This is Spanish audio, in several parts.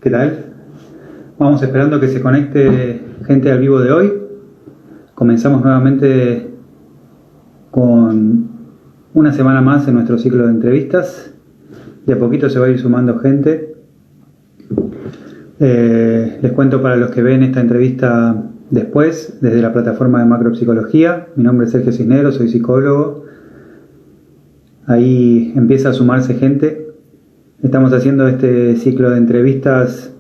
¿Qué tal? Vamos esperando que se conecte gente al vivo de hoy. Comenzamos nuevamente con una semana más en nuestro ciclo de entrevistas. De a poquito se va a ir sumando gente. Les cuento para los que ven esta entrevista después, desde la plataforma de Macropsicología. Mi nombre es Sergio Cisneros, soy psicólogo. Ahí empieza a sumarse gente. Estamos haciendo este ciclo de entrevistas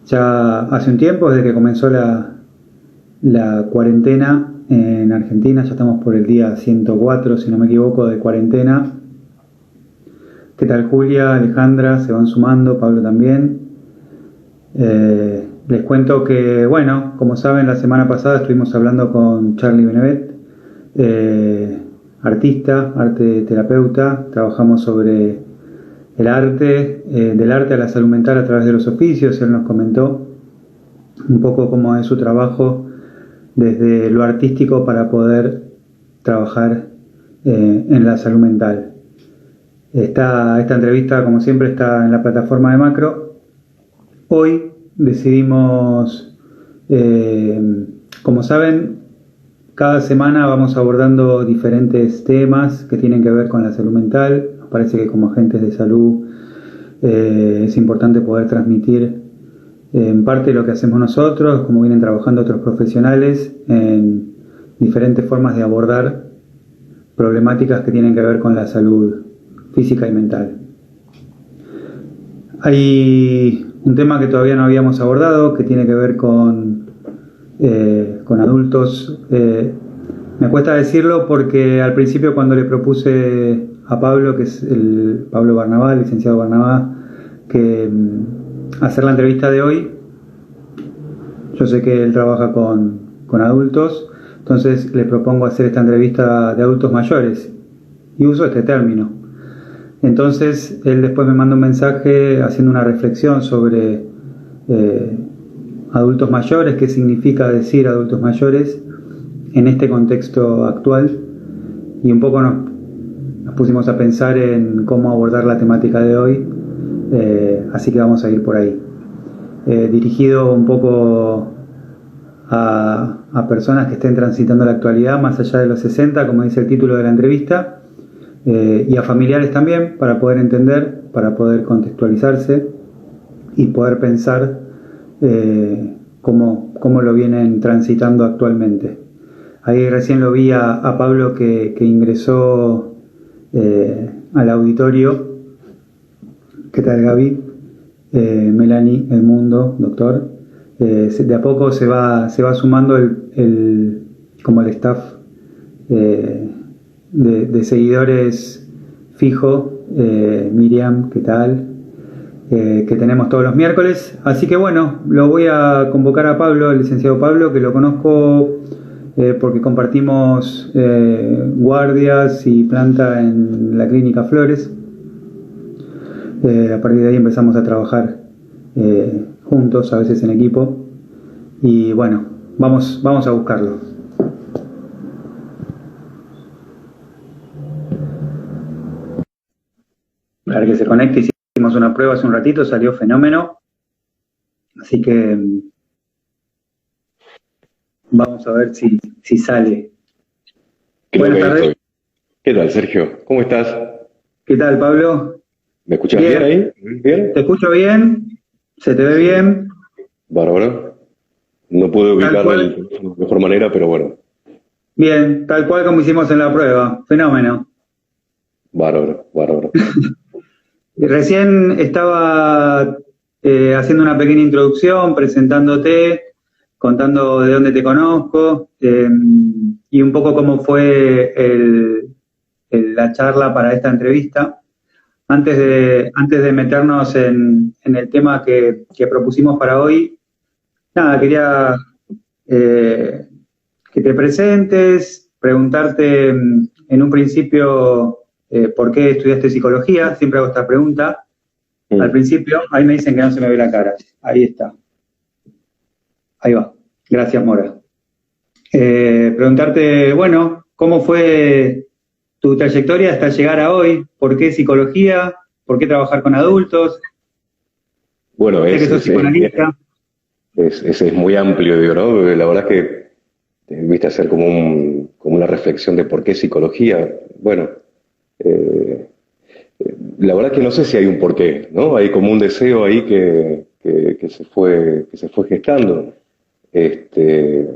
ya hace un tiempo, desde que comenzó la cuarentena en Argentina. Ya estamos por el día 104, si no me equivoco, de cuarentena. ¿Qué tal, Julia, Alejandra? Se van sumando, Pablo también. Les cuento que, bueno, como saben, la semana pasada estuvimos hablando con Charlie Benevet, artista, arte terapeuta. Trabajamos sobre el arte, del arte a la salud mental a través de los oficios. Él nos comentó un poco cómo es su trabajo desde lo artístico para poder trabajar en la salud mental. Esta entrevista, como siempre, está en la plataforma de Macro. Hoy decidimos, como saben, cada semana vamos abordando diferentes temas que tienen que ver con la salud mental. Nos parece que como agentes de salud es importante poder transmitir en parte lo que hacemos nosotros, como vienen trabajando otros profesionales, en diferentes formas de abordar problemáticas que tienen que ver con la salud física y mental. Hay un tema que todavía no habíamos abordado, que tiene que ver con adultos. Me cuesta decirlo porque al principio, cuando le propuse a Pablo, que es el Pablo Barnabá, el licenciado Barnabá, que hacer la entrevista de hoy, yo sé que él trabaja con adultos, entonces le propongo hacer esta entrevista de adultos mayores, y uso este término. Entonces él después me manda un mensaje haciendo una reflexión sobre adultos mayores, qué significa decir adultos mayores en este contexto actual, y un poco nos pusimos a pensar en cómo abordar la temática de hoy, así que vamos a ir por ahí. Dirigido un poco a personas que estén transitando la actualidad más allá de los 60, como dice el título de la entrevista, y a familiares también, para poder entender, para poder contextualizarse y poder pensar cómo lo vienen transitando actualmente. Ahí recién lo vi a Pablo que ingresó al auditorio. ¿Qué tal, Gaby? Melanie, El Mundo, doctor. De a poco se va sumando como el staff de seguidores fijo. Miriam, ¿qué tal? Que tenemos todos los miércoles. Así que bueno, lo voy a convocar a Pablo, el licenciado Pablo, que lo conozco porque compartimos guardias y planta en la Clínica Flores. A partir de ahí empezamos a trabajar juntos, a veces en equipo, y bueno, vamos a buscarlo. Para que se conecte, hicimos una prueba hace un ratito, salió fenómeno, así que vamos a ver si sale. Buenas tardes. ¿Qué tal, Sergio? ¿Cómo estás? ¿Qué tal, Pablo? ¿Me escuchas bien ahí? ¿Bien? Te escucho bien, se te ve bien. Bárbaro. No puedo ubicarlo de mejor manera, pero bueno. Bien, tal cual como hicimos en la prueba. Fenómeno. Bárbaro. Recién estaba haciendo una pequeña introducción, presentándote, contando de dónde te conozco, y un poco cómo fue la charla para esta entrevista. Antes de meternos en el tema que propusimos para hoy, nada, quería que te presentes, preguntarte en un principio por qué estudiaste psicología. Siempre hago esta pregunta al principio. Ahí me dicen que no se me ve la cara. Ahí está. Ahí va. Gracias, Mora. Preguntarte, bueno, ¿cómo fue tu trayectoria hasta llegar a hoy? ¿Por qué psicología? ¿Por qué trabajar con adultos? Bueno, Sé que sos psicoanalista. es muy amplio, digo, ¿no? La verdad es que viste hacer como una reflexión de por qué psicología. Bueno, eh, la verdad es que no sé si hay un porqué, ¿no? Hay como un deseo ahí que se fue gestando. Este,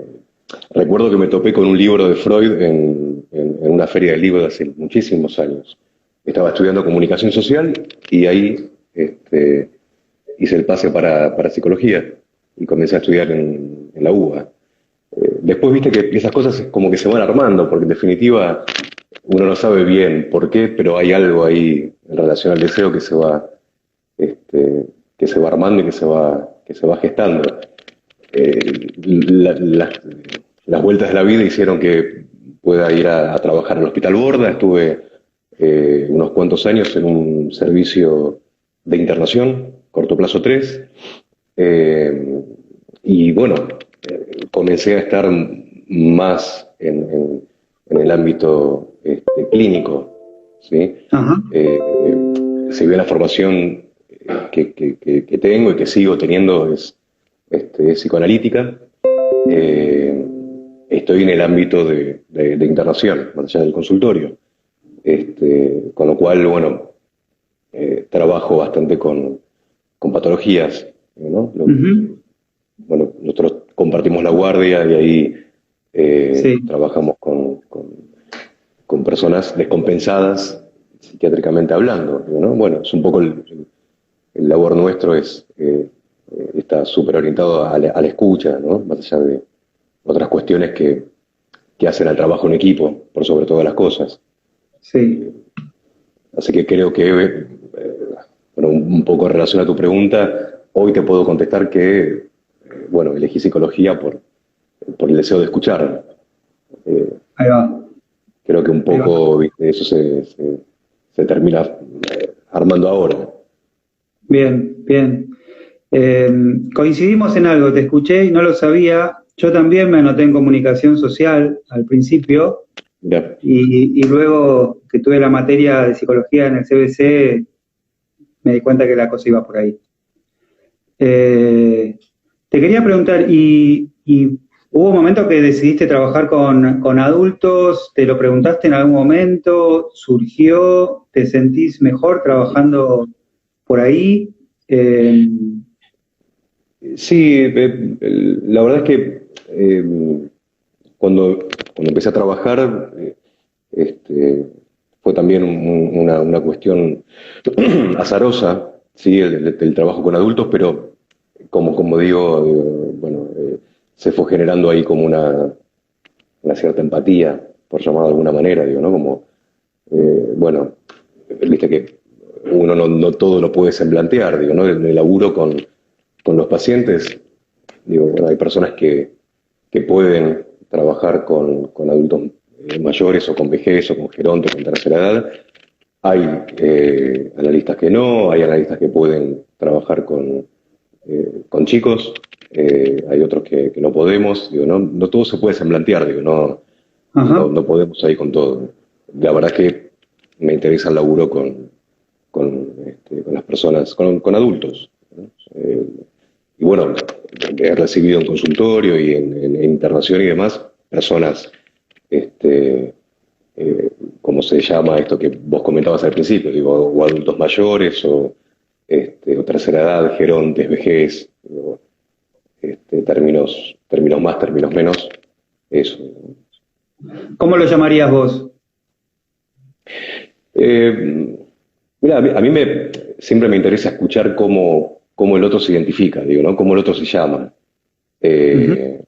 recuerdo que me topé con un libro de Freud en una feria del libro de hace muchísimos años. Estaba estudiando comunicación social y ahí hice el pase para psicología y comencé a estudiar en la UBA. Después viste que esas cosas como que se van armando, porque en definitiva uno no sabe bien por qué, pero hay algo ahí en relación al deseo que se va armando y que se va gestando. Las vueltas de la vida hicieron que pueda ir a trabajar en el Hospital Borda. Estuve unos cuantos años en un servicio de internación, corto plazo 3, y bueno, comencé a estar más en el ámbito clínico, ¿sí? Ajá. Si bien la formación que tengo y que sigo teniendo es psicoanalítica, estoy en el ámbito de internación, más allá del consultorio. Con lo cual, bueno, trabajo bastante con patologías, ¿no? Ujú. Bueno, nosotros compartimos la guardia y ahí Sí. trabajamos con personas descompensadas psiquiátricamente hablando, ¿no? Bueno, es un poco el labor nuestro está súper orientado a la escucha, ¿no? Más allá de otras cuestiones que hacen al trabajo en equipo, por sobre todas las cosas. Sí. Así que creo que, bueno, un poco en relación a tu pregunta, hoy te puedo contestar que, bueno, elegí psicología por el deseo de escuchar. Eh, Ahí va. Creo que un Ahí va. poco, ¿viste? Eso se termina armando ahora. Bien, bien. Coincidimos en algo, te escuché y no lo sabía. Yo también me anoté en comunicación social al principio Ya. y luego que tuve la materia de psicología en el CBC me di cuenta que la cosa iba por ahí. Eh, Te quería preguntar, ¿y hubo un momento que decidiste trabajar con adultos? ¿Te lo preguntaste en algún momento? ¿Surgió? ¿Te sentís mejor trabajando por ahí? Eh, Sí, la verdad es que cuando empecé a trabajar, fue también una cuestión azarosa, ¿sí? El trabajo con adultos, pero como digo, bueno, se fue generando ahí como una cierta empatía, por llamarlo de alguna manera, digo, ¿no? Como, bueno, viste que uno no todo lo puede semblantear, digo, ¿no? El laburo con los pacientes, digo, bueno, hay personas que pueden trabajar con adultos mayores o con vejez o con gerontes, con tercera edad. Hay analistas que no, hay analistas que pueden trabajar con chicos, hay otros que no podemos, digo, no todo se puede semblantear, digo, ajá, no podemos ahí con todo. La verdad es que me interesa el laburo con las personas, con adultos, ¿no? Y bueno, he recibido en consultorio y en internación y demás, personas, este, ¿cómo se llama esto que vos comentabas al principio? Digo, o adultos mayores o tercera edad, gerontes, vejez, digo, términos más, términos menos, eso. ¿cómo lo llamarías vos? Eh, Mira, a mí siempre me interesa escuchar cómo el otro se identifica, digo, ¿no? Cómo el otro se llama. Ujú. Eh,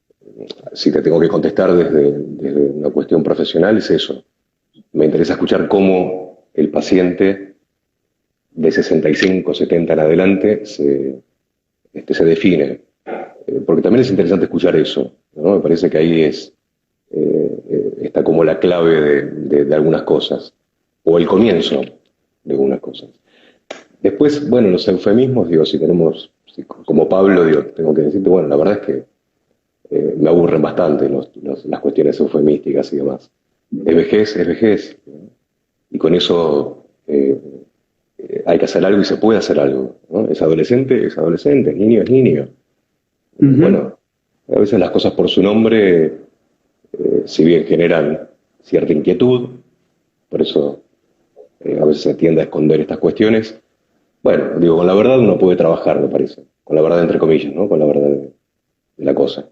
si te tengo que contestar desde una cuestión profesional, es eso. Me interesa escuchar cómo el paciente de 65, 70 en adelante se define. Porque también es interesante escuchar eso, ¿no? Me parece que ahí está como la clave de algunas cosas, o el comienzo de algunas cosas. Después, bueno, los eufemismos, digo, si como Pablo, digo, tengo que decirte, bueno, la verdad es que me aburren bastante las cuestiones eufemísticas y demás. Es vejez, y con eso hay que hacer algo y se puede hacer algo, ¿no? Es adolescente, es niño es niño. Ujú. Bueno, a veces las cosas por su nombre, si bien generan cierta inquietud, por eso a veces se tiende a esconder estas cuestiones. Bueno, digo, con la verdad uno puede trabajar, me parece. Con la verdad entre comillas, ¿no? Con la verdad de la cosa.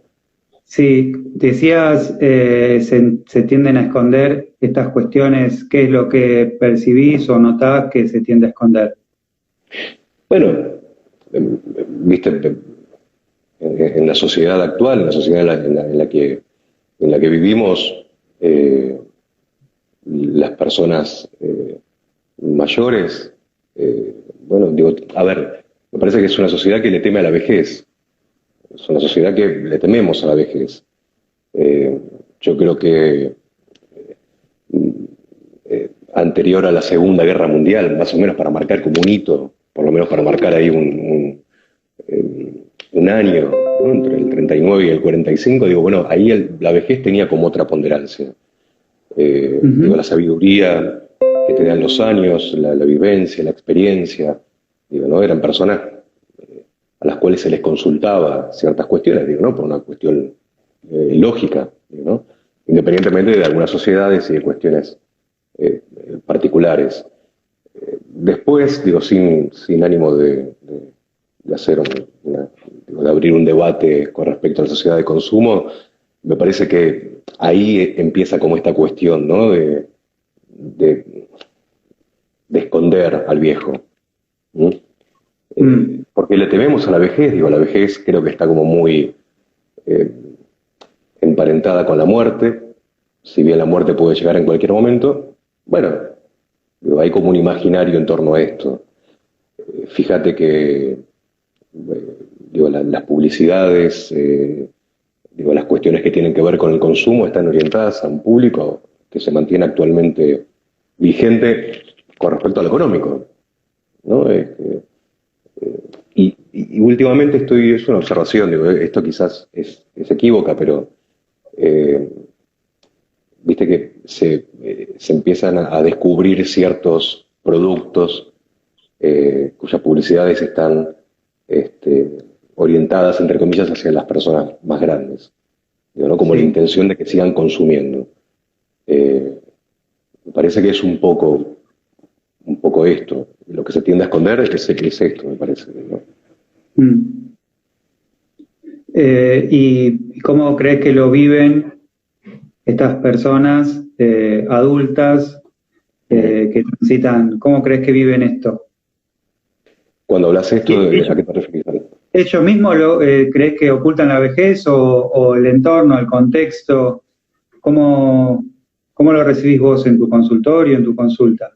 Sí, decías, se tienden a esconder estas cuestiones. ¿Qué es lo que percibís o notás que se tiende a esconder? Bueno, viste, en la sociedad actual, en la sociedad en la que vivimos, las personas mayores, bueno, digo, a ver, me parece que es una sociedad que le teme a la vejez, es una sociedad que le tememos a la vejez. Eh, yo creo que anterior a la Segunda Guerra Mundial, más o menos para marcar como un hito, por lo menos para marcar ahí un año, ¿no? Entre el 39 y el 45, digo, bueno, ahí la vejez tenía como otra ponderancia. Digo, Ujú. la sabiduría que te dan los años, la vivencia, la experiencia, digo, ¿no? Eran personas a las cuales se les consultaba ciertas cuestiones, digo, ¿no? Por una cuestión lógica, digo, ¿no? Independientemente de algunas sociedades y de cuestiones particulares. Después, digo, sin ánimo de hacer digo, de abrir un debate con respecto a la sociedad de consumo, me parece que ahí empieza como esta cuestión, ¿no? De, de esconder al viejo. ¿Sí? Mm. Porque le tememos a la vejez, digo, la vejez creo que está como muy eh, emparentada con la muerte, si bien la muerte puede llegar en cualquier momento, bueno, digo, hay como un imaginario en torno a esto. Fíjate que digo, las publicidades, digo, las cuestiones que tienen que ver con el consumo están orientadas a un público que se mantiene actualmente vigente con respecto a lo económico, ¿no? Y últimamente es una observación, digo, esto quizás es equívoca, pero eh, viste que se empiezan a descubrir ciertos productos cuyas publicidades están este, orientadas, entre comillas, hacia las personas más grandes, digo, ¿no? Como la Sí. intención de que sigan consumiendo. Eh, Me parece que es un poco esto. Lo que se tiende a esconder es esto, me parece, ¿no? Mm. ¿Y cómo crees que lo viven estas personas adultas que transitan? ¿Cómo crees que viven esto? Cuando hablas esto, ¿a ¿Ellos, qué te referís? ellos mismos crees que ocultan la vejez o el entorno, el contexto? ¿Cómo, cómo lo recibís vos en tu consultorio, en tu consulta?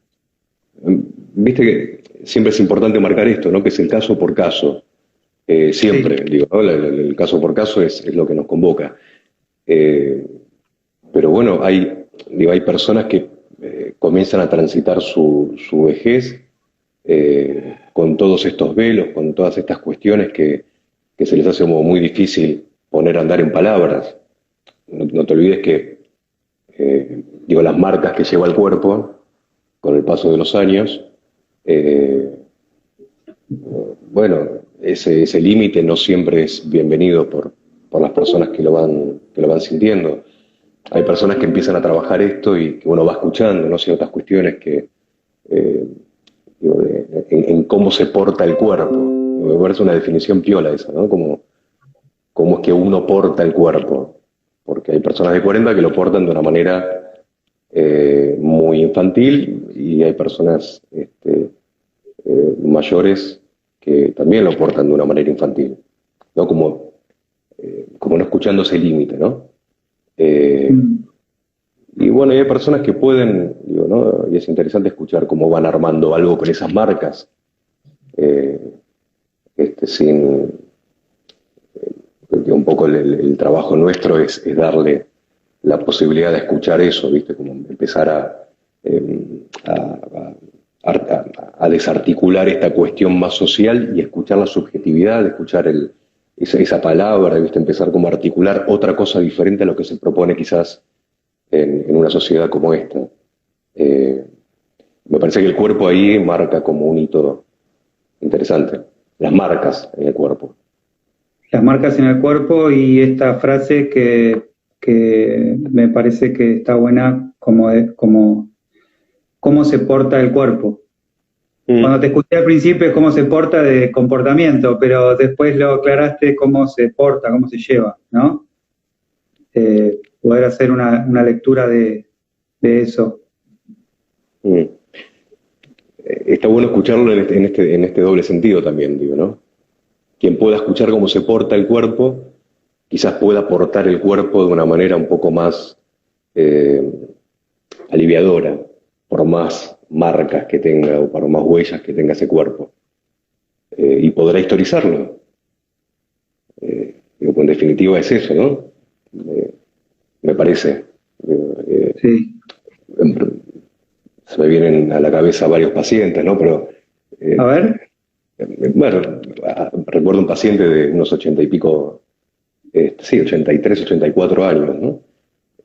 Viste que siempre es importante marcar esto, ¿no? Que es el caso por caso. Siempre, Sí. digo, ¿no? El caso por caso es lo que nos convoca. Eh, pero bueno, digo, hay personas que comienzan a transitar su vejez con todos estos velos, con todas estas cuestiones que se les hace como muy difícil poner a andar en palabras. No te olvides que, digo, las marcas que lleva el cuerpo con el paso de los años, eh, bueno, ese límite no siempre es bienvenido por las personas que lo van sintiendo. Hay personas que empiezan a trabajar esto y que uno va escuchando, ¿no? Ciertas cuestiones que, eh, digo, en cómo se porta el cuerpo. Me parece una definición piola esa, ¿no? Cómo es que uno porta el cuerpo. Porque hay personas de 40 que lo portan de una manera muy infantil y hay personas mayores que también lo portan de una manera infantil, ¿no? Como no escuchando ese límite, ¿no? Eh, Mm. y bueno, y hay personas que pueden, digo, ¿no? Y es interesante escuchar cómo van armando algo con esas marcas, eh, sin, porque un poco el trabajo nuestro es darle la posibilidad de escuchar eso, ¿viste? Como empezar a desarticular esta cuestión más social y escuchar la subjetividad, escuchar esa palabra, ¿viste? Empezar como a articular otra cosa diferente a lo que se propone quizás en una sociedad como esta. Eh, Me parece que el cuerpo ahí marca como un hito interesante. Las marcas en el cuerpo. Las marcas en el cuerpo y esta frase que me parece que está buena como cómo se porta el cuerpo. Cuando te escuché al principio es cómo se porta de comportamiento, pero después lo aclaraste cómo se porta, cómo se lleva, ¿no? Poder hacer una lectura de eso. Mm. Está bueno escucharlo en este doble sentido también, digo, ¿no? Quien pueda escuchar cómo se porta el cuerpo, quizás pueda portar el cuerpo de una manera un poco más aliviadora, por más marcas que tenga o por más huellas que tenga ese cuerpo. Y podrá historizarlo. Digo, pues en definitiva es eso, ¿no? Me parece. Sí. Se me vienen a la cabeza varios pacientes, ¿no? Pero, A ver. bueno, recuerdo un paciente de unos 80 y pico, sí, 83, 84 años, ¿no?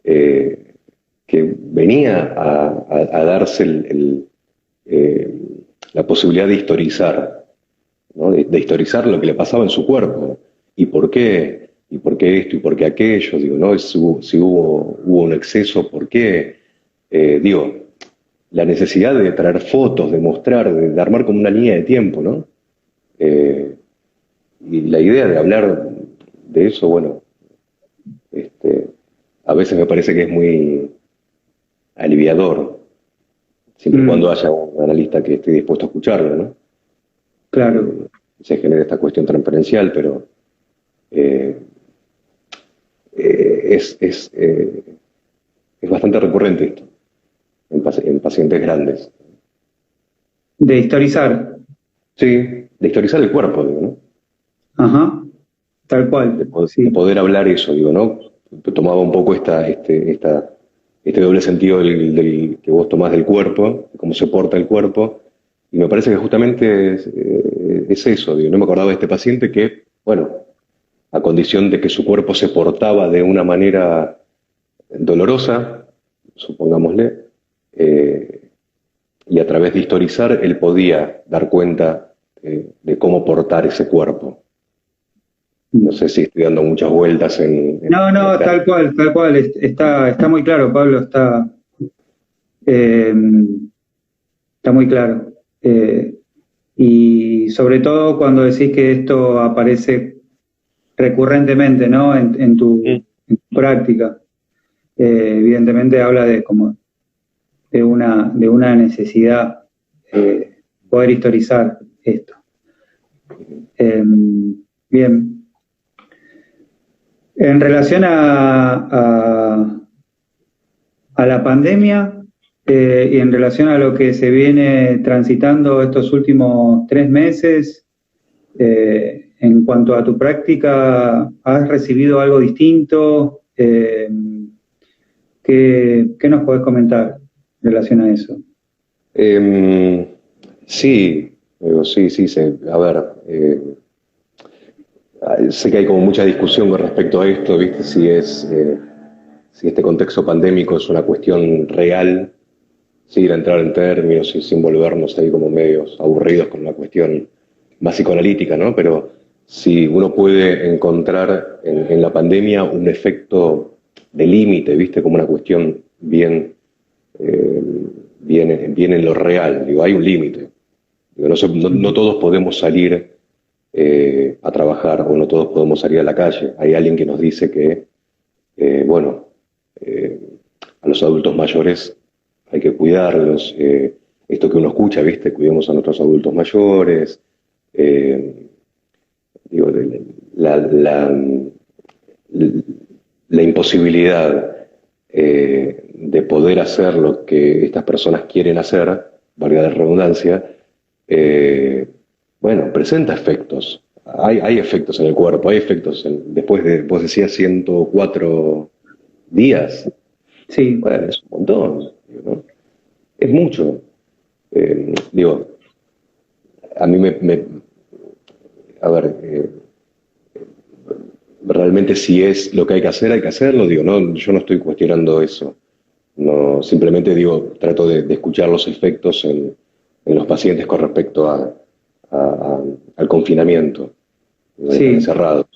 Que venía a darse la posibilidad de historizar, ¿no? De historizar lo que le pasaba en su cuerpo. ¿Y por qué? ¿Y por qué esto? ¿Y por qué aquello? Digo, ¿no? Si hubo un exceso, ¿por qué? Digo, la necesidad de traer fotos, de mostrar, de armar como una línea de tiempo, ¿no? Y la idea de hablar de eso, bueno, a veces me parece que es muy aliviador, siempre y cuando haya un analista que esté dispuesto a escucharlo, ¿no? Claro. Se genera esta cuestión transferencial, pero es bastante recurrente esto en pacientes grandes. De historizar. Sí, de historizar el cuerpo, digo, ¿no? Ajá. Tal cual. Sí. De poder hablar eso, digo, ¿no? Tomaba un poco este doble sentido del que vos tomás del cuerpo, de cómo se porta el cuerpo, y me parece que justamente es eso, digo, no me acordaba de este paciente que, bueno, a condición de que su cuerpo se portaba de una manera dolorosa, supongámosle, y a través de historizar él podía dar cuenta de cómo portar ese cuerpo. No sé si estoy dando muchas vueltas No, tal cual. Está muy claro, Pablo, está muy claro. Y sobre todo cuando decís que esto aparece recurrentemente, ¿no? En tu práctica. Evidentemente habla de una necesidad poder historizar esto. Bien. En relación a la pandemia y en relación a lo que se viene transitando estos últimos 3 meses, en cuanto a tu práctica, ¿has recibido algo distinto? ¿Qué nos podés comentar en relación a eso? Sí, a ver, sé que hay como mucha discusión con respecto a esto, ¿viste? Si este contexto pandémico es una cuestión real, sin entrar en términos y sin volvernos ahí como medios aburridos con una cuestión más psicoanalítica, ¿no? Pero si uno puede encontrar en la pandemia un efecto de límite, ¿viste? Como una cuestión bien en lo real, digo, hay un límite. Digo, no todos podemos salir a trabajar o no todos podemos salir a la calle. Hay alguien que nos dice que, a los adultos mayores hay que cuidarlos. Esto que uno escucha, ¿viste? Cuidemos a nuestros adultos mayores. Digo, la imposibilidad de poder hacer lo que estas personas quieren hacer, valga la redundancia, presenta efectos. Hay efectos en el cuerpo, hay efectos después de, vos decías, 104 días. Sí. Bueno, es un montón, ¿no? Es mucho. A mí realmente si es lo que hay que hacer, hay que hacerlo, no, yo no estoy cuestionando eso. No, simplemente digo, trato de escuchar los efectos en los pacientes con respecto al confinamiento, de estar Sí, encerrados,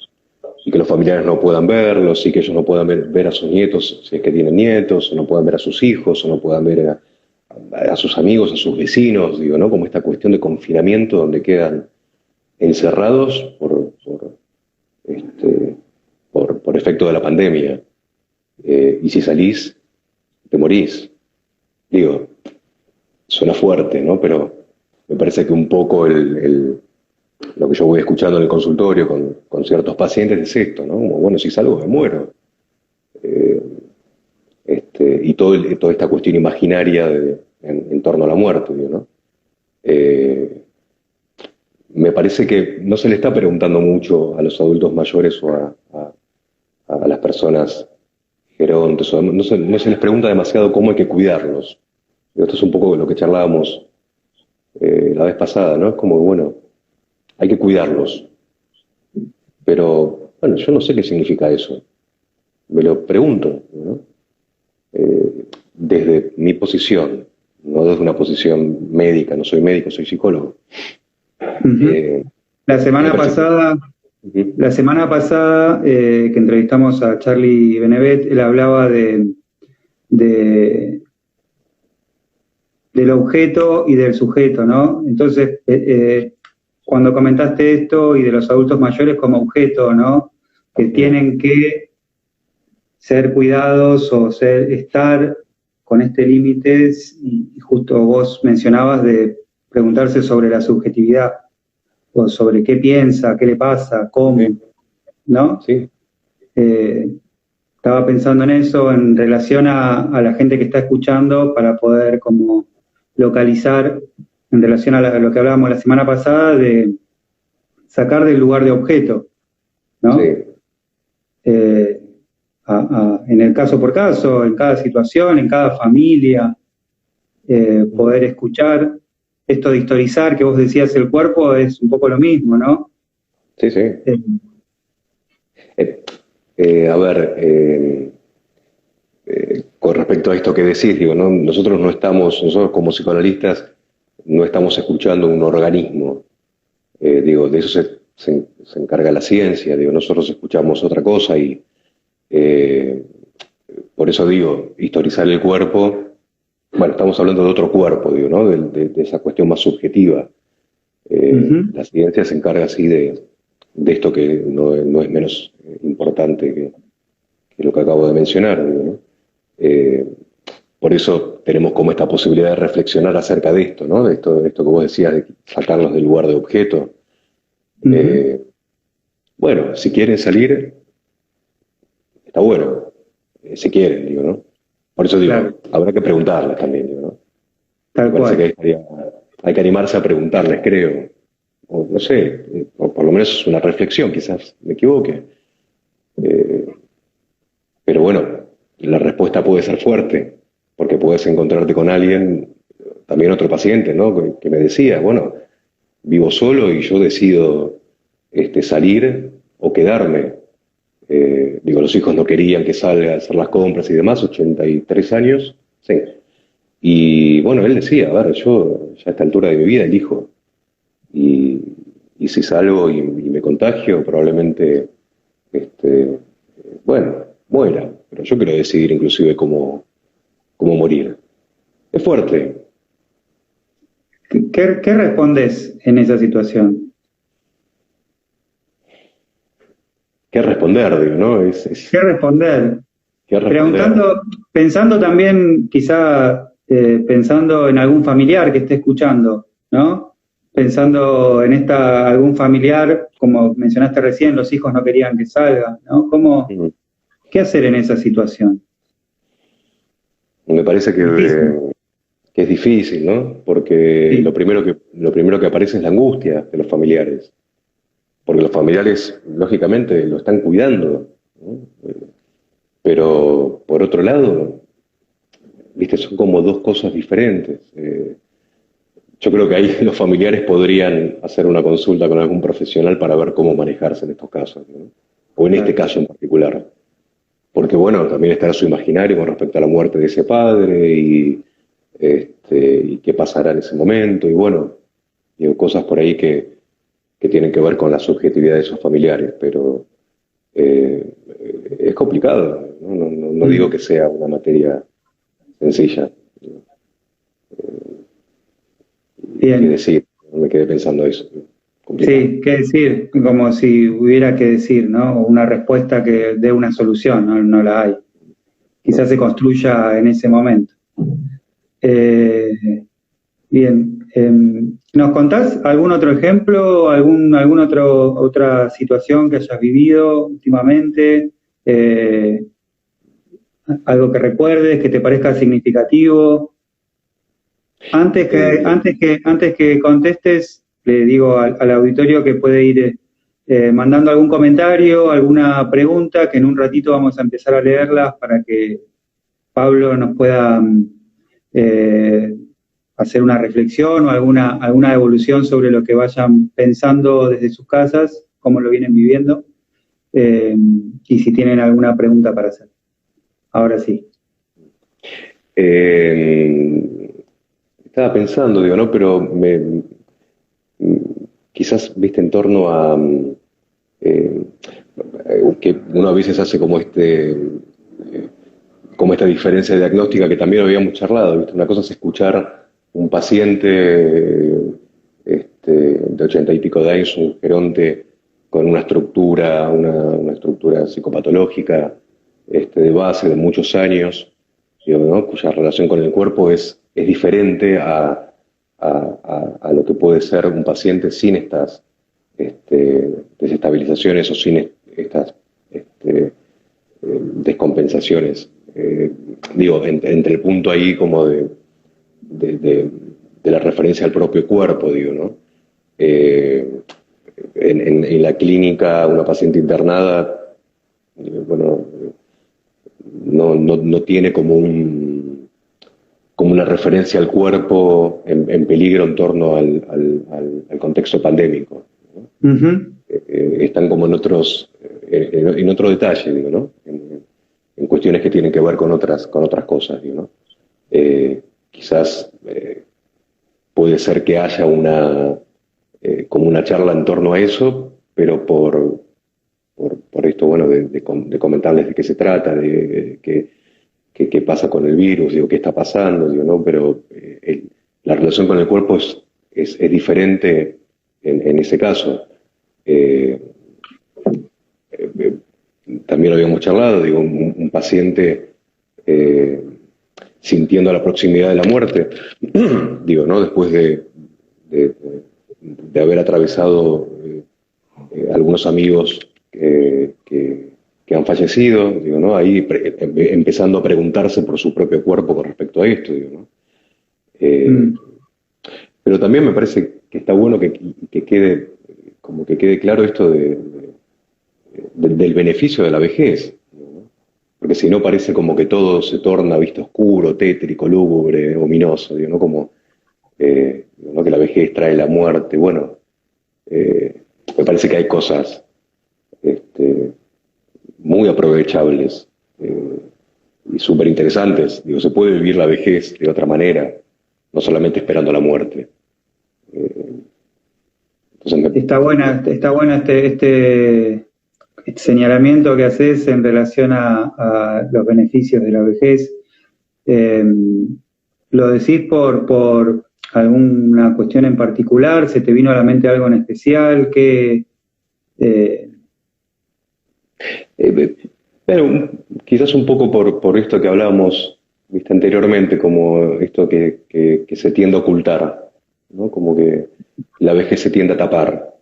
y que los familiares no puedan verlos, y que ellos no puedan ver a sus nietos, si es que tienen nietos, o no puedan ver a sus hijos, o no puedan ver a sus amigos, a sus vecinos, digo, ¿no? Como esta cuestión de confinamiento donde quedan encerrados este, por efecto de la pandemia. Y si salís, te morís. Digo, suena fuerte, ¿no? Pero me parece que un poco lo que yo voy escuchando en el consultorio con ciertos pacientes es esto, ¿no? Como, bueno, si salgo me muero. Eh, y toda esta cuestión imaginaria en torno a la muerte, digo, ¿no? Eh, Me parece que no se le está preguntando mucho a los adultos mayores o a las personas gerontes, no se les pregunta demasiado cómo hay que cuidarlos. Esto es un poco lo que charlábamos la vez pasada, ¿no? Es como, bueno, hay que cuidarlos. Pero, bueno, yo no sé qué significa eso. Me lo pregunto, ¿no? Desde mi posición, no desde una posición médica, no soy médico, soy psicólogo. ujú. Eh, La Me semana parece que... pasada, Ujú. la semana pasada que entrevistamos a Charlie Benevet, él hablaba de- del objeto y del sujeto, ¿no? Entonces, cuando comentaste esto y de los adultos mayores como objeto, ¿no? Que tienen que ser cuidados o estar con este límite, y justo vos mencionabas de preguntarse sobre la subjetividad, o sobre qué piensa, qué le pasa, cómo, Sí, ¿no? sí, Eh, Estaba pensando en eso en relación a la gente que está escuchando para poder como localizar en relación a lo que hablábamos la semana pasada de sacar del lugar de objeto, ¿no? sí. Eh, en el caso por caso, en cada situación, en cada familia, poder escuchar. Esto de historizar que vos decías el cuerpo es un poco lo mismo, ¿no? Sí, sí. Eh, Eh, a ver, con respecto a esto que decís, digo, ¿no? Nosotros como psicoanalistas no estamos escuchando un organismo. Digo, de eso se encarga la ciencia, digo, nosotros escuchamos otra cosa y eh, por eso digo, historizar el cuerpo, bueno, estamos hablando de otro cuerpo, digo, ¿no? De esa cuestión más subjetiva. Ujú. La ciencia se encarga así de esto que no es menos importante que lo que acabo de mencionar, digo, ¿no? Eh, por eso tenemos como esta posibilidad de reflexionar acerca de esto, ¿no? De esto que vos decías, de sacarlos del lugar de objeto. Ujú. Eh, bueno, si quieren salir, está bueno, si quieren, digo, ¿no? Por eso Claro, digo, habrá que preguntarles también, digo, ¿no? Me tal parece que cual. hay que animarse a preguntarles, creo. O no sé, o por lo menos es una reflexión, quizás me equivoque. Eh, pero bueno, la respuesta puede ser fuerte, porque puedes encontrarte con alguien, también otro paciente, ¿no? Que me decía, bueno, vivo solo y yo decido salir o quedarme. Digo, los hijos no querían que salga a hacer las compras y demás, 83 años, sí. Y bueno, él decía, a ver, yo ya a esta altura de mi vida elijo. Y, y si salgo y me contagio, probablemente, bueno, muera. Pero yo quiero decidir inclusive cómo morir. Es fuerte. ¿Qué respondes en esa situación? ¿Qué responder, digo, no? ¿Qué responder? ¿Qué responder? Preguntando, pensando también, quizá pensando en algún familiar que esté escuchando, ¿no? Pensando en algún familiar, como mencionaste recién, los hijos no querían que salga, ¿no? Mm. ¿Qué hacer en esa situación? Me parece Difícil, que es difícil, ¿no? Porque sí, lo primero que aparece es la angustia de los familiares. Porque los familiares, lógicamente, lo están cuidando, ¿no? Pero, por otro lado, viste, son como dos cosas diferentes. Yo creo que ahí los familiares podrían hacer una consulta con algún profesional para ver cómo manejarse en estos casos, ¿no? O en este claro. caso en particular. porque bueno, también estará su imaginario con respecto a la muerte de ese padre y qué pasará en ese momento, y bueno, digo, cosas por ahí que tienen que ver con la subjetividad de esos familiares, pero eh, es complicado, ¿no? No digo Mm. que sea una materia sencilla. ¿Y qué Bien. decir? Me quedé pensando eso, complicado. Sí, qué decir, como si hubiera que decir, ¿no? Una respuesta que dé una solución, no, no la hay. Quizás No. se construya en ese momento. Eh, Bien, ¿nos contás algún otro ejemplo, otra situación que hayas vivido últimamente? Algo que recuerdes, que te parezca significativo. Eh, Antes que contestes, le digo al auditorio que puede ir mandando algún comentario, alguna pregunta, que en un ratito vamos a empezar a leerlas para que Pablo nos pueda eh, hacer una reflexión o alguna evolución sobre lo que vayan pensando desde sus casas, cómo lo vienen viviendo, y si tienen alguna pregunta para hacer. Ahora sí. eh, Estaba pensando, digo, ¿no? Pero quizás, viste, en torno a eh, que uno a veces hace como esta diferencia diagnóstica que también habíamos charlado, ¿viste? Una cosa es escuchar un paciente de 80 y pico de años, un geronte con una estructura, una estructura psicopatológica de base de muchos años, digo, ¿no? Cuya relación con el cuerpo es diferente a lo que puede ser un paciente sin estas desestabilizaciones o sin estas descompensaciones. Digo, entre el punto ahí como de, de- de la referencia al propio cuerpo, digo, ¿no? Eh, en la clínica, una paciente internada, bueno, no tiene como una referencia al cuerpo en peligro en torno al contexto pandémico, ¿no? Ujú. Están como en otro detalle, digo, ¿no? En cuestiones que tienen que ver con otras cosas, digo, ¿no? Quizás puede ser que haya como una charla en torno a eso, pero por esto, bueno, de comentarles de qué se trata, de qué pasa con el virus, digo, qué está pasando, digo, ¿no? Pero la relación con el cuerpo es diferente en ese caso. Eh, eh, También lo habíamos charlado, digo, un paciente eh, sintiendo la proximidad de la muerte, digo, ¿no? Después de, de haber atravesado algunos amigos que han fallecido, digo, ¿no? Ahí empezando a preguntarse por su propio cuerpo con respecto a esto, digo, ¿no? Eh, Mm. pero también me parece que está bueno que quede, como que quede claro esto del beneficio de la vejez, ¿no? Porque si no parece como que todo se torna, viste, oscuro, tétrico, lúgubre, ominoso, digo, ¿no? Como digo, ¿no? Que la vejez trae la muerte. Bueno, me parece que hay cosas este, muy aprovechables y súper interesantes. Digo, se puede vivir la vejez de otra manera, no solamente esperando la muerte. Entonces, Está buena este señalamiento que haces en relación a los beneficios de la vejez. Eh, ¿Lo decís por alguna cuestión en particular? ¿Se te vino a la mente algo en especial? Eh, eh, bueno, quizás un poco por esto que hablábamos, viste, anteriormente, como esto que se tiende a ocultar, ¿no? Como que la vejez se tiende a tapar.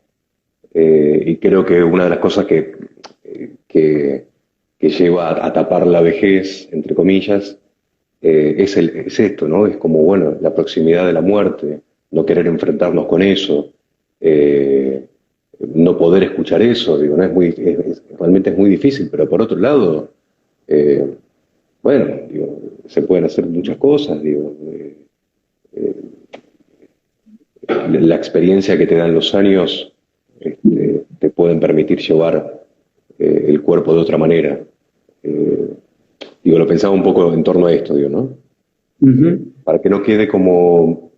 Y creo que una de las cosas que, que lleva a tapar la vejez, entre comillas, es esto, ¿no? Es como, bueno, la proximidad de la muerte, no querer enfrentarnos con eso, eh, no poder escuchar eso, digo, ¿no? Realmente es muy difícil, pero por otro lado, eh, bueno, digo, se pueden hacer muchas cosas, digo, la experiencia que te dan los años te pueden permitir llevar el cuerpo de otra manera. Digo, lo pensaba un poco en torno a esto, digo, ¿no? Para que no quede como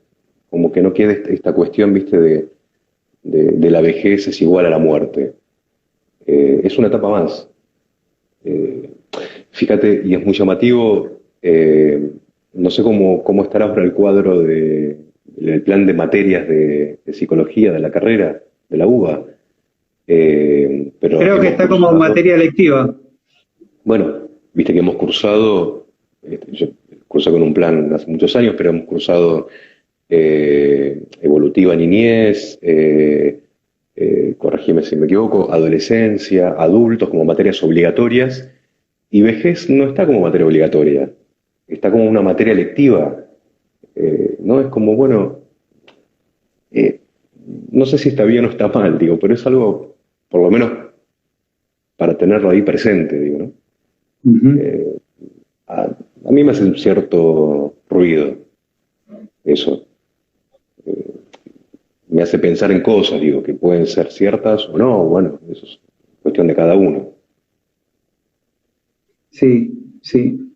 que no quede esta cuestión, viste, de la vejez es igual a la muerte. Es una etapa más. Fíjate, y es muy llamativo, no sé cómo estará ahora el cuadro del plan de materias de psicología de la carrera, de la UBA. Pero Creo que está como materia electiva. bueno, viste que hemos cursado, yo cursé con un plan hace muchos años, pero hemos cursado evolutiva niñez, corregime si me equivoco, adolescencia, adultos como materias obligatorias, y vejez no está como materia obligatoria, está como una materia electiva, ¿no? Es como, bueno, eh, no sé si está bien o está mal, digo, pero es algo, por lo menos, para tenerlo ahí presente, digo, ¿no? Eh, a mí me hace un cierto ruido eso. Me hace pensar en cosas, digo, que pueden ser ciertas o no, bueno, eso es cuestión de cada uno. Sí, sí.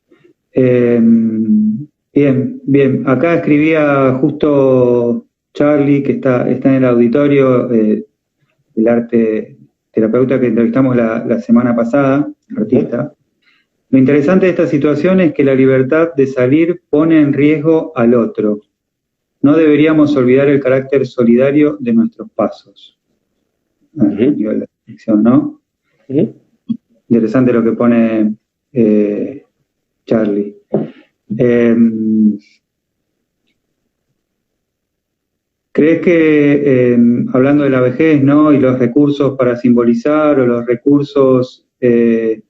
Bien, bien. Acá escribía justo Charlie, que está en el auditorio, el arte terapeuta que entrevistamos la semana pasada, artista. Lo interesante de esta situación es que la libertad de salir pone en riesgo al otro. No deberíamos olvidar el carácter solidario de nuestros pasos. Digo, la reflexión, ¿no? Interesante lo que pone Charlie. ¿Crees que, hablando de la vejez, ¿no? Y los recursos para simbolizar o los recursos que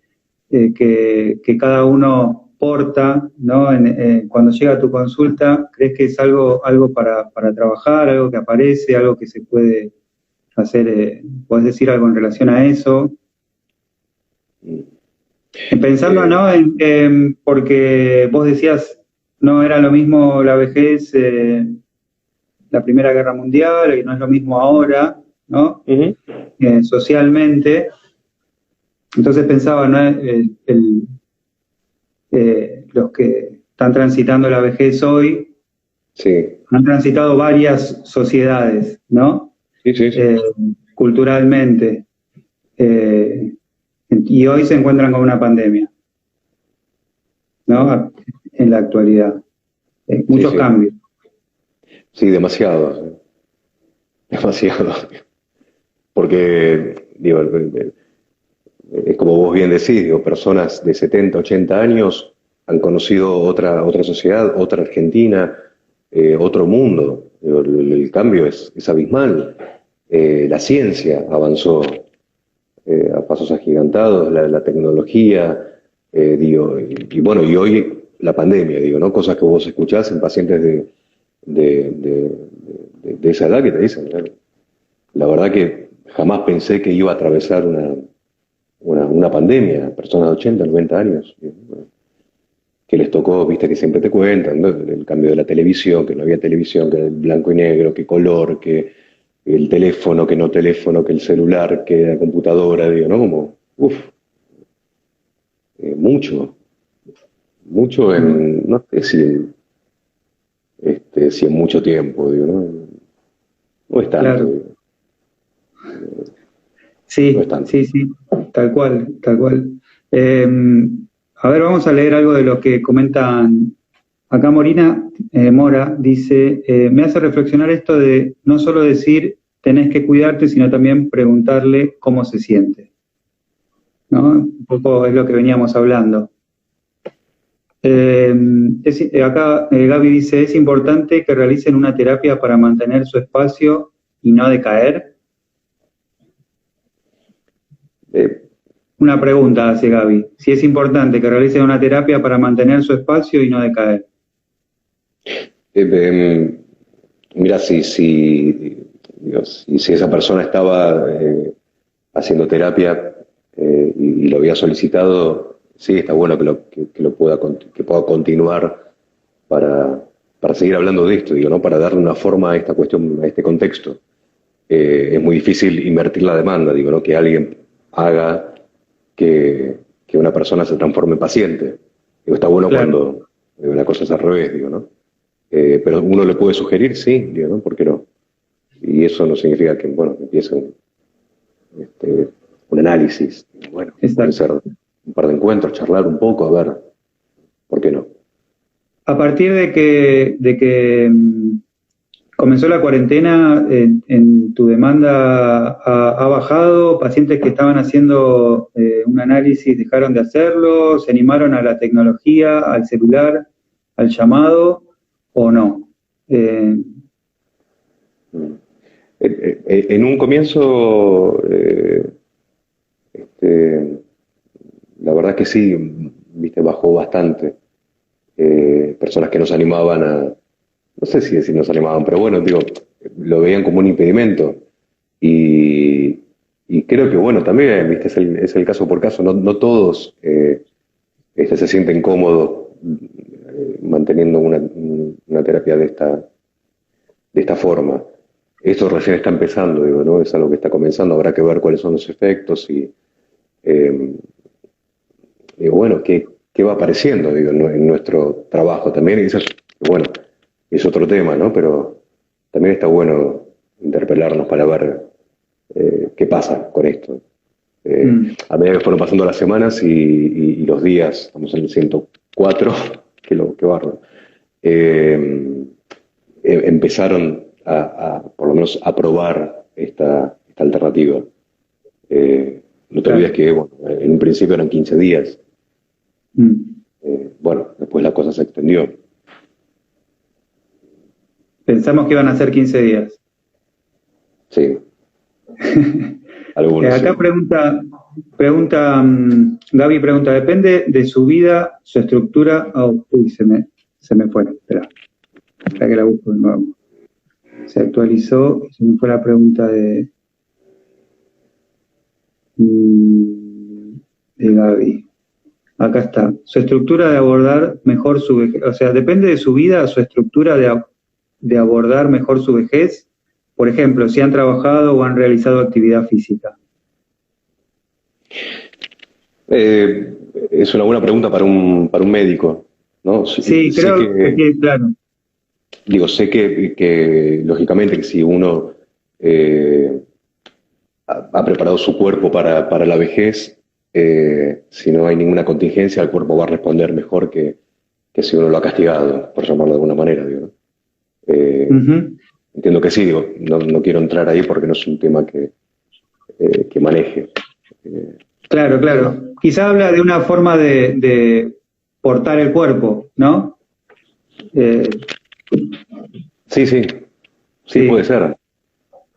cada uno porta, ¿no? Cuando llega a tu consulta, ¿crees que es algo para trabajar, algo que aparece, algo que se puede hacer? ¿Puedes decir algo en relación a eso? Pensando, ¿no? Porque vos decías, no era lo mismo la vejez, la Primera Guerra Mundial, y no es lo mismo ahora, ¿no? Socialmente. Entonces pensaba, ¿no? Los que están transitando la vejez hoy, Sí. han transitado varias sociedades, ¿no? Sí, sí, sí. Culturalmente. Y hoy se encuentran con una pandemia, ¿no? En la actualidad. Muchos Sí. cambios. Sí, demasiado. Demasiado. Porque, digo, es como vos bien decís, digo, personas de 70, 80 años han conocido otra sociedad, otra Argentina, otro mundo. Digo, el cambio es abismal. La ciencia avanzó a pasos agigantados, la tecnología, digo, y bueno, y hoy la pandemia, digo, ¿no? Cosas que vos escuchás en pacientes de esa edad que te dicen, ¿no? La verdad que jamás pensé que iba a atravesar una pandemia, personas de 80, 90 años, que les tocó, viste que siempre te cuentan, ¿no? El cambio de la televisión, que no había televisión, que era blanco y negro, que color, que el teléfono, que no teléfono, que el celular, que la computadora, digo, ¿no? Como, mucho no sé si en mucho tiempo, digo, ¿no? No es tanto, Claro. digo. Sí, No es tanto. sí, sí, tal cual, tal cual. A ver, vamos a leer algo de lo que comentan acá. Mora dice, me hace reflexionar esto de no solo decir tenés que cuidarte, sino también preguntarle cómo se siente, ¿no? Un poco es lo que veníamos hablando. Acá Gaby dice, es importante que realicen una terapia para mantener su espacio y no decaer. Una pregunta hace Gaby, si es importante que realicen una terapia para mantener su espacio y no decaer. Mira, si esa persona estaba haciendo terapia y lo había solicitado, sí, está bueno que pueda continuar para seguir hablando de esto, digo, ¿no? Para darle una forma a esta cuestión, a este contexto. Es muy difícil invertir la demanda, digo, ¿no? Que alguien haga que una persona se transforme en paciente. Digo, está bueno claro, cuando la cosa es al revés, digo, ¿no? Pero uno le puede sugerir, sí, digo, ¿no? ¿Por qué no? Y eso no significa que, bueno, empiece un análisis. Bueno, puede exacto. ser un par de encuentros, charlar un poco, a ver, ¿por qué no? A partir de que comenzó la cuarentena, en tu demanda ha bajado, pacientes que estaban haciendo un análisis dejaron de hacerlo, se animaron a la tecnología, al celular, al llamado, o no. Eh, Mm. En un comienzo, la verdad que sí, viste, bajó bastante. Personas que no se animaban no sé si decir no se animaban, pero bueno, digo, lo veían como un impedimento. Y, y creo que, bueno, también, viste, es el caso por caso, no todos se sienten cómodos manteniendo una terapia de esta forma. Esto recién está empezando, digo, ¿no? Es algo que está comenzando, habrá que ver cuáles son los efectos y, eh, digo, bueno, qué va apareciendo, digo, en nuestro trabajo también. Y eso es, bueno, es otro tema, ¿no? Pero también está bueno interpelarnos para ver qué pasa con esto. mm, A medida que fueron pasando las semanas y los días, estamos en el 104, que barro, empezaron por lo menos, a probar esta alternativa. No te olvides claro. que, bueno, en un principio eran 15 días. Mm. Bueno, después la cosa se extendió. Pensamos que iban a ser 15 días. Sí, algunos Acá sí. Gaby pregunta, ¿depende de su vida, su estructura? Oh, uy, se me fue, espera que la busco de nuevo. Se actualizó y se me fue la pregunta de Gaby. Acá está. Su estructura de abordar mejor su vejez. O sea, depende de su vida, su estructura de abordar mejor su vejez. Por ejemplo, si han trabajado o han realizado actividad física. Es una buena pregunta para un médico, ¿no? Sí, Sé creo que que, sí, claro. digo, sé que lógicamente que si uno eh, ha preparado su cuerpo para la vejez, si no hay ninguna contingencia, el cuerpo va a responder mejor que si uno lo ha castigado, por llamarlo de alguna manera, digo, ¿no? Eh, Ujú. Entiendo que sí, digo, no quiero entrar ahí porque no es un tema que maneje. Eh, Claro, pero claro. Quizá habla de una forma de portar el cuerpo, ¿no? Eh, sí, sí, sí puede sí, ser.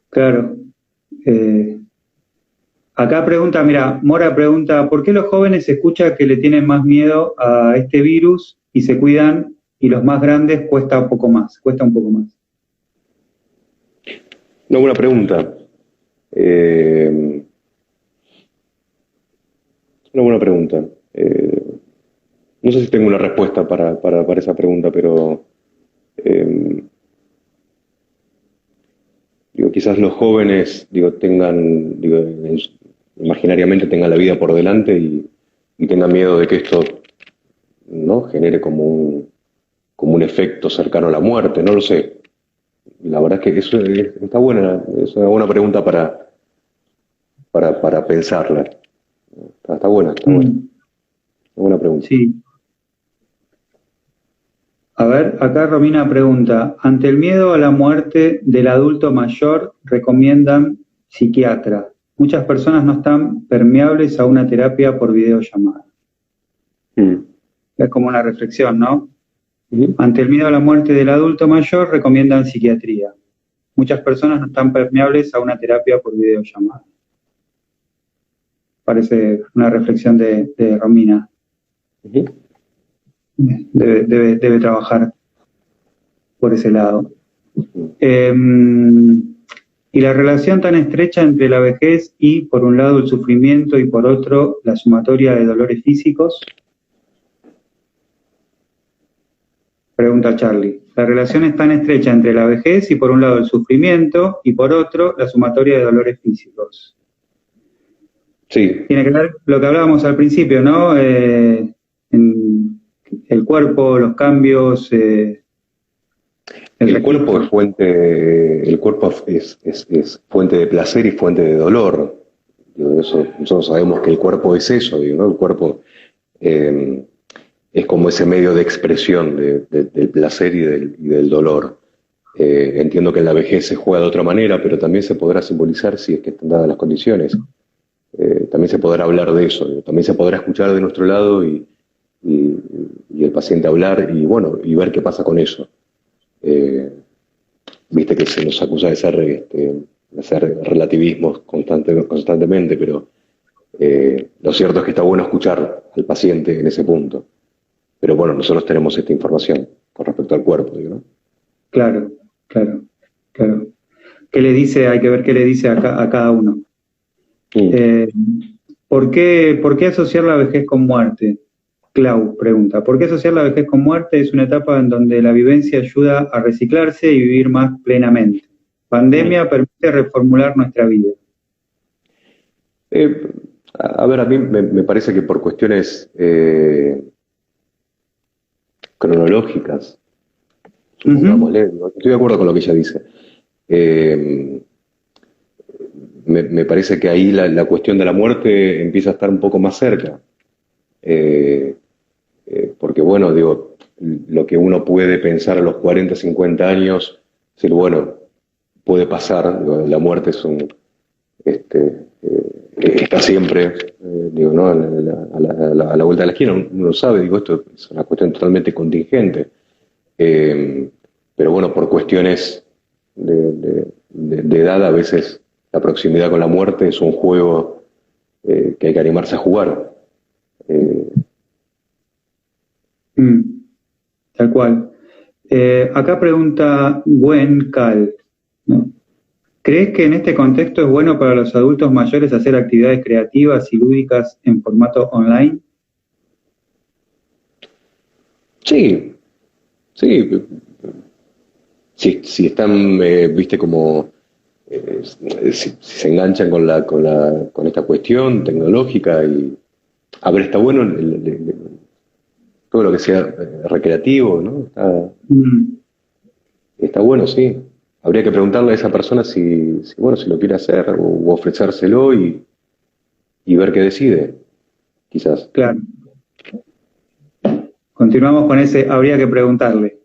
claro. Eh, Acá pregunta, mira, Mora pregunta, ¿por qué los jóvenes se escucha que le tienen más miedo a este virus y se cuidan y los más grandes cuesta un poco más? Una buena pregunta. Eh, una buena pregunta. No sé si tengo una respuesta para esa pregunta, pero eh, digo, quizás los jóvenes imaginariamente tengan la vida por delante y tengan miedo de que esto, ¿no? Genere como un efecto cercano a la muerte, no lo sé. La verdad es que eso está buena, es una buena pregunta para pensarla. Está buena, está buena. Mm, Una buena pregunta. sí. A ver, acá Romina pregunta, ante el miedo a la muerte del adulto mayor, recomiendan psiquiatra. Muchas personas no están permeables a una terapia por videollamada. Mm. Es como una reflexión, ¿no? Ujú. Ante el miedo a la muerte del adulto mayor, recomiendan psiquiatría. Muchas personas no están permeables a una terapia por videollamada. Parece una reflexión de Romina. Ujú. Debe trabajar por ese lado. Mm. Y la relación tan estrecha entre la vejez y, por un lado, el sufrimiento y, por otro, la sumatoria de dolores físicos. Pregunta Charlie. La relación es tan estrecha entre la vejez y, por un lado, el sufrimiento y, por otro, la sumatoria de dolores físicos. Sí, Tiene que ver lo que hablábamos al principio, ¿no? el cuerpo, los cambios. El cuerpo es fuente, el cuerpo es fuente de placer y fuente de dolor. Digo, eso, nosotros sabemos que el cuerpo es eso, digo, ¿no? El cuerpo es como ese medio de expresión del placer y del dolor. Entiendo que en la vejez se juega de otra manera, pero también se podrá simbolizar si es que están dadas las condiciones. También se podrá hablar de eso, digo, también se podrá escuchar de nuestro lado y el paciente hablar y bueno, y ver qué pasa con eso. Viste que se nos acusa de hacer relativismos constantemente, pero lo cierto es que está bueno escuchar al paciente en ese punto. Pero bueno, nosotros tenemos esta información con respecto al cuerpo, digo, ¿no? Claro, claro, claro. ¿Qué le dice? Hay que ver qué le dice a cada uno. ¿Por qué asociar la vejez con muerte? Clau pregunta, ¿por qué asociar la vejez con muerte? Es una etapa en donde la vivencia ayuda a reciclarse y vivir más plenamente. Pandemia permite reformular nuestra vida. A ver, a mí me parece que por cuestiones cronológicas, supongámosle, estoy de acuerdo con lo que ella dice. Me parece que ahí la cuestión de la muerte empieza a estar un poco más cerca. Porque bueno, digo, lo que uno puede pensar a los 40, 50 años, decir, bueno, puede pasar, digo, la muerte es está siempre, digo, ¿no? A la vuelta de la esquina, uno sabe, digo, esto es una cuestión totalmente contingente. Pero bueno, por cuestiones de edad, a veces la proximidad con la muerte es un juego que hay que animarse a jugar. Tal cual. Acá pregunta Gwen Cal, ¿no? ¿Crees que en este contexto es bueno para los adultos mayores hacer actividades creativas y lúdicas en formato online? Sí, sí. Si están, viste, como si se enganchan con esta cuestión tecnológica y a ver, está bueno todo lo que sea recreativo, ¿no? Está bueno, sí. Habría que preguntarle a esa persona si lo quiere hacer o ofrecérselo y ver qué decide, quizás. Claro. Continuamos con ese, habría que preguntarle.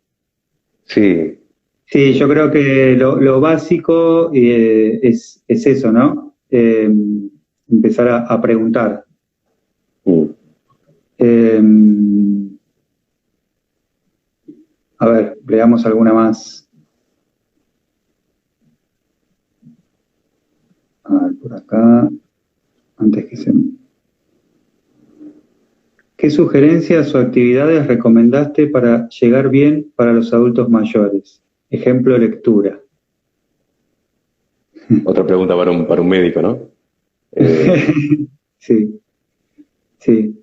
Sí. Sí, yo creo que lo básico es eso, ¿no? Empezar a preguntar. A ver, veamos alguna más. A ver, por acá, antes que se... ¿Qué sugerencias o actividades recomendaste para llegar bien para los adultos mayores? Ejemplo, lectura. Otra pregunta para un médico, ¿no? Sí, sí.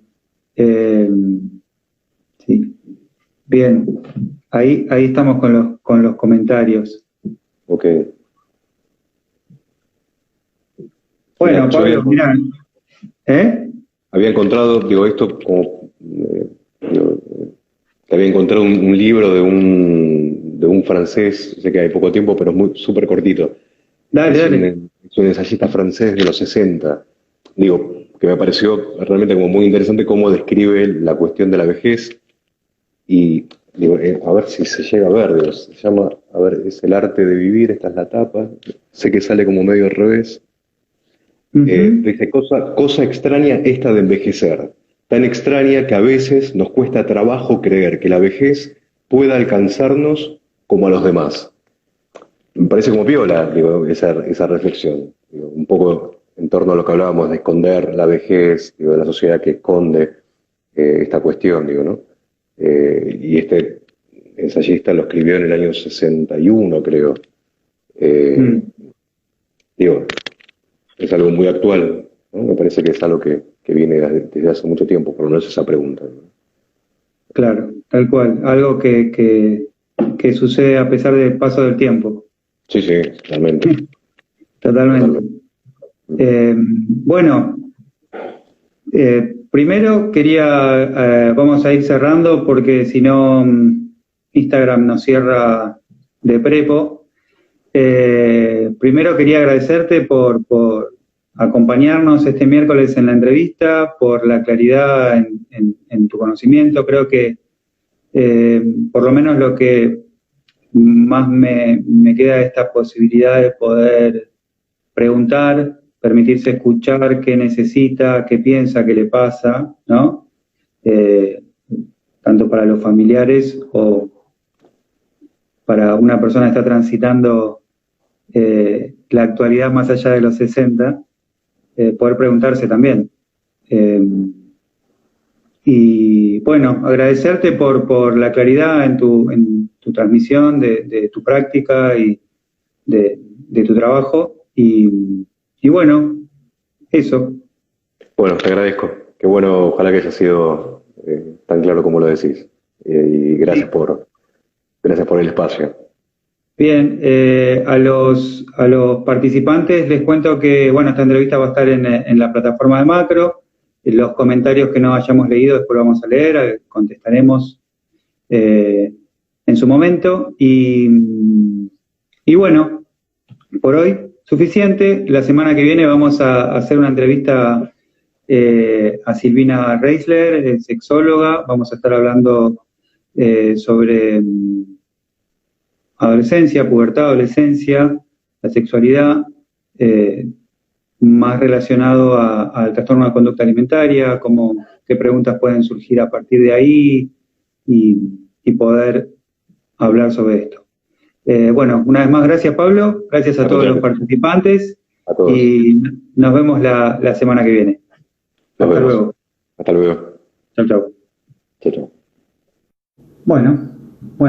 Sí. Bien, ahí estamos con los comentarios. Ok. Bueno, Pablo, mirá, había encontrado, digo, esto como que había encontrado un libro de un francés, sé que hay poco tiempo, pero es muy súper cortito. Dale. Es un ensayista francés de los 60. Digo, que me pareció realmente como muy interesante cómo describe la cuestión de la vejez. Y digo, a ver si se llega a ver, digo, se llama, a ver, es El arte de vivir, esta es la tapa. Sé que sale como medio al revés. Dice, cosa extraña esta de envejecer, tan extraña que a veces nos cuesta trabajo creer que la vejez pueda alcanzarnos como a los demás. Me parece como piola, digo, esa reflexión, digo, un poco en torno a lo que hablábamos de esconder la vejez, digo, de la sociedad que esconde esta cuestión, digo, ¿no? Y este ensayista lo escribió en el año 61, creo. Digo, es algo muy actual, ¿no? Me parece que es algo que viene desde hace mucho tiempo, por lo menos esa pregunta, ¿no? Claro, tal cual, algo que sucede a pesar del paso del tiempo. Sí, totalmente. Totalmente. Bueno, primero quería, vamos a ir cerrando porque si no Instagram nos cierra de prepo. Primero quería agradecerte por acompañarnos este miércoles en la entrevista, por la claridad en tu conocimiento. Creo que por lo menos lo que más me queda de esta posibilidad de poder preguntar, permitirse escuchar qué necesita, qué piensa, qué le pasa, ¿no? Tanto para los familiares o para una persona que está transitando la actualidad más allá de los 60, poder preguntarse también. Y bueno, agradecerte por la claridad en tu transmisión de tu práctica y de tu trabajo. Y bueno, eso. Bueno, te agradezco. Qué bueno, ojalá que haya sido tan claro como lo decís. Y gracias por el espacio. Bien, a los participantes les cuento que, bueno, esta entrevista va a estar en la plataforma de Macro. Los comentarios que no hayamos leído después lo vamos a leer, contestaremos en su momento. Y bueno, por hoy suficiente. La semana que viene vamos a hacer una entrevista a Silvina Reisler, sexóloga. Vamos a estar hablando sobre adolescencia, pubertad, adolescencia, la sexualidad, más relacionado al trastorno de conducta alimentaria, qué preguntas pueden surgir a partir de ahí y poder hablar sobre esto. Bueno, una vez más, gracias Pablo, gracias a todos los participantes a todos. Y nos vemos la semana que viene. Hasta luego. Hasta luego. Chau, chau. Chau, chau. Bueno, buenas